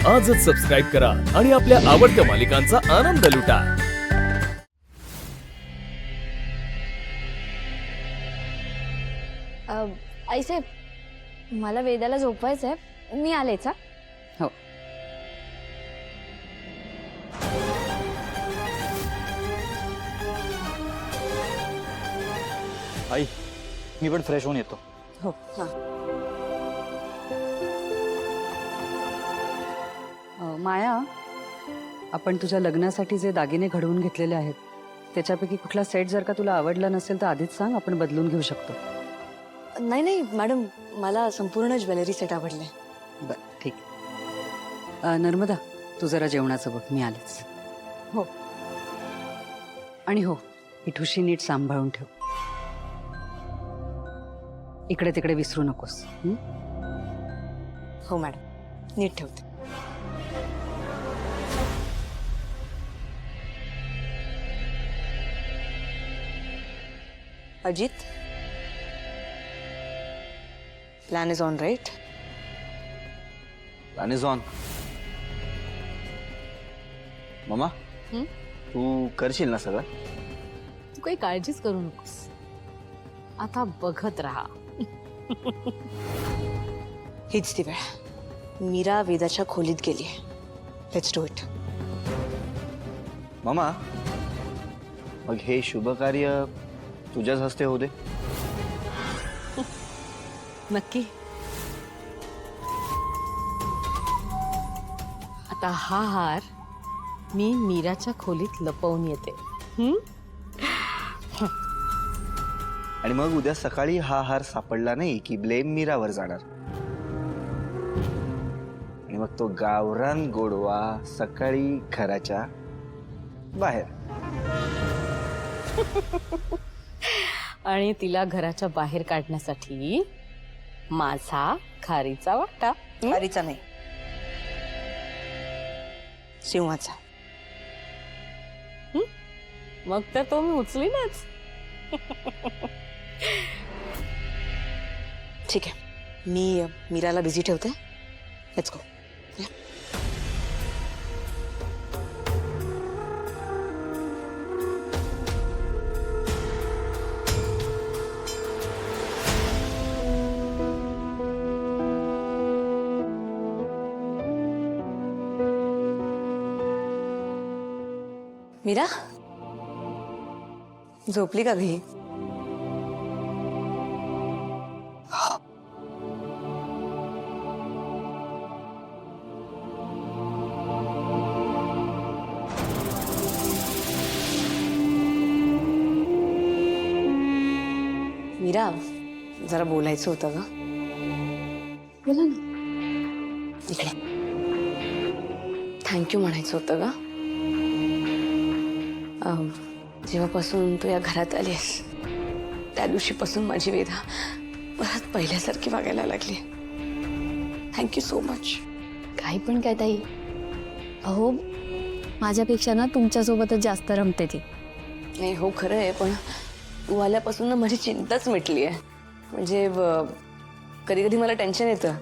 आजच सबस्क्राईब करा आणि आपल्या आवडत्या मालिकांचा आनंद लुटा। आईसाहेब मला वेदाला झोपवायचंय, मी आलेच हा। हो आई मी पण फ्रेश होऊन येतो। हो हां माया, आपण तुझ्या लग्नासाठी जे दागिने घडवून घेतलेले आहेत त्याच्यापैकी कुठला सेट जर का तुला आवडला नसेल तर आधीच सांग, आपण बदलून घेऊ शकतो। नाही नाही मॅडम, मला संपूर्ण ज्वेलरी सेट आवडले। बरं ठीक आहे। नर्मदा, तू जरा जेवणाचं बघ, मी आलेच। हो। आणि हो, ही ठुशी नीट सांभाळून ठेव, इकडे तिकडे विसरू नकोस। हो मॅडम, नीट ठेवते। Ajit, plan is on right? Plan is on. Mama, तू करशील ना सगळं? तू काही काळजीच करू नकोस, आता बघत राहा। हीच ती वेळ, मीरा वेदाच्या खोलीत गेली आहे। Let's do it. मामा, मग हे शुभ कार्य तुझ्याच हस्ते होऊ दे। नक्की। आता हा हार मी मीराच्या खोलीत लपवून येते। आणि मग उद्या सकाळी हा हार सापडला नाही की ब्लेम मीरावर जाणार, आणि मग तो गावरान गोडवा सकाळी घराच्या बाहेर। आणि तिला घराच्या बाहेर काढण्यासाठी माझा खारीचा वाटा। खारीचा नाही, सिंहाचा। मग तर तो मी उचलीनच। ठीक आहे, मी मीराला बिझी ठेवते। Let's go. मीरा, झोपली का घरी? मीरा, जरा बोलायचं होतं ग। बोला ना। इकडे थँक्यू म्हणायचं होतं ग। जेव्हापासून तू या घरात आलीस त्या दिवशीपासून माझी वेदा परत पहिल्यासारखी वागायला लागली। Thank you so much. काही पण काय ताई, अहो माझ्यापेक्षा ना तुमच्यासोबतच जास्त रमते ती। नाही हो, खरं आहे, पण तू आल्यापासून ना माझी चिंताच मिटली आहे। म्हणजे कधी कधी मला टेन्शन येतं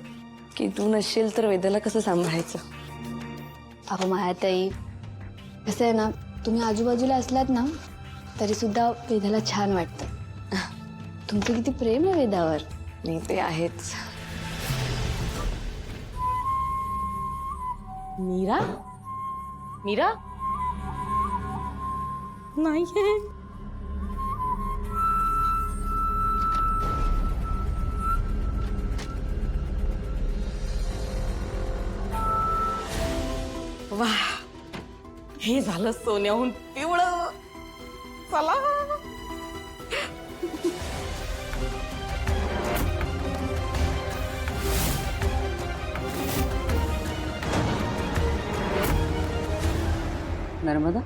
की तू नसशील तर वेदाला कसं सांभाळायचं। अहो माया ताई, कसं आहे ना, तुम्ही आजूबाजूला असलात ना तरी सुद्धा वेदाला छान वाटतं। तुमचं किती प्रेम आहे वेदावर। नाही ते आहेच। मीरा, मीरा नाहीये। वाह, हे झालं सोन्याहून पिवळं। चला। नर्मदा,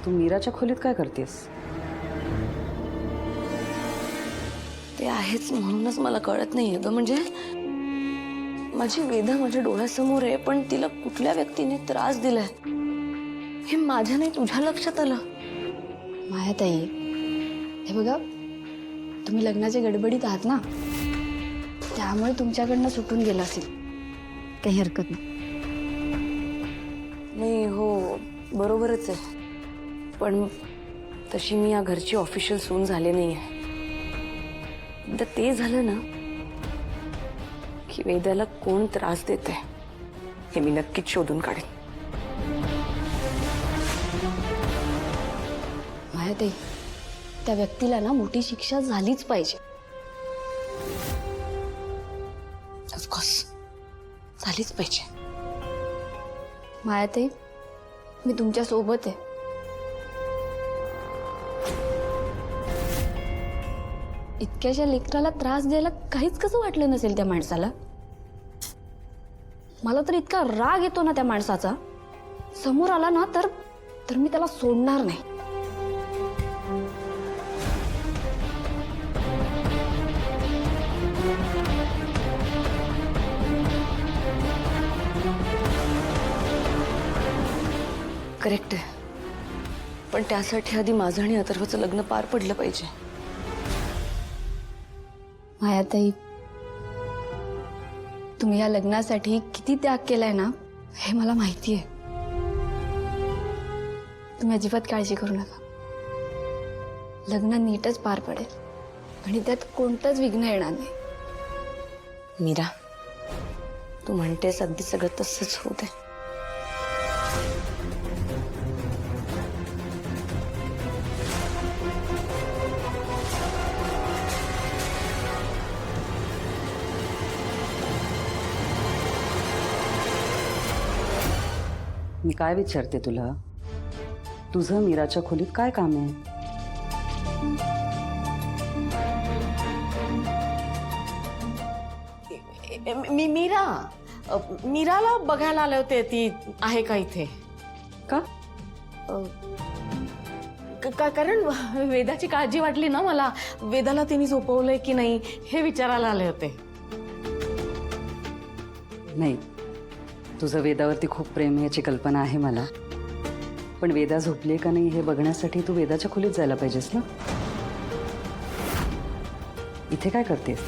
तू मीराच्या खोलीत काय करतेस? ते आहेच म्हणूनच मला कळत नाहीये ग। म्हणजे माझी वेदा माझ्या डोळ्यासमोर आहे, पण तिला कुठल्या व्यक्तीने त्रास दिलाय हे माझ्या नाही तुझ्या लक्षात आलं। मायाताई, हे बघा, तुम्ही लग्नाच्या गडबडीत आहात ना, त्यामुळे तुमच्याकडनं सुटून गेला असेल। काही हरकत नाही. नाही हो बरोबरच आहे, पण तशी मी या घरची ऑफिशियल सून झाले नाही आहे. एकदा ते झालं ना की वेदाला कोण त्रास देते हे मी नक्कीच शोधून काढेन. माहिती त्या व्यक्तीला ना मोठी शिक्षा झालीच पाहिजे. ऑफकोर्स झालीच पाहिजे. मायाताई, मी तुमच्या सोबत आहे. इतक्याशा लेकराला त्रास द्यायला काहीच कसं वाटलं नसेल त्या माणसाला. मला तर इतका राग येतो ना त्या माणसाचा. समोर आला ना तर मी त्याला सोडणार नाही. करेक्ट आहे, पण त्यासाठी आधी माझं आणि अथर्वचं लग्न पार पडलं पाहिजे. मायाताई, तुम्ही या लग्नासाठी किती त्याग केलाय ना हे मला माहिती आहे. तुम्ही अजिबात काळजी करू नका. लग्न नीटच पार पडेल आणि त्यात कोणतंच विघ्न येणार नाही. मीरा, तू म्हणतेस अगदी सगळं तसंच होत आहे. मी काय विचारते तुला, तुझं मीराच्या खोलीत काय काम आहे? मीराला बघायला आले होते, ती आहे का इथे? का? कारण वेदाची काळजी वाटली ना मला. वेदाला तिने झोपवलंय की नाही हे विचारायला आले होते. नाही, तुझं वेदावरती खूप प्रेम आहे याची कल्पना आहे मला, पण वेदा झोपली का नाही हे बघण्यासाठी तू वेदाच्या खोलीत जायला पाहिजेस ना. इथे काय करतेस?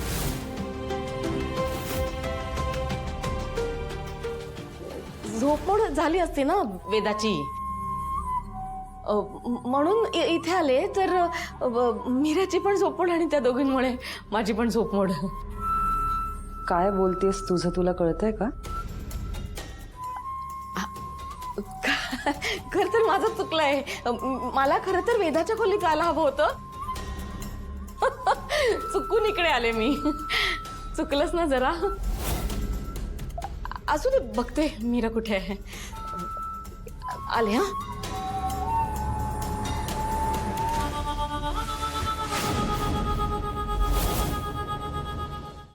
झोपमोड झाली असते ना वेदाची, म्हणून इथे आले. तर मीराची पण झोपमोड आणि त्या दोघींमुळे माझी पण झोपमोड. काय बोलतेस तुझं तुला कळतंय का? खर तर माझं चुकलंय. मला खरं तर वेदाच्या खोलीत जायला हवं होतं. चुकून इकडे आले मी. चुकलंच ना जरा. असू दे, बघते मीरा कुठे आहे. आले हा.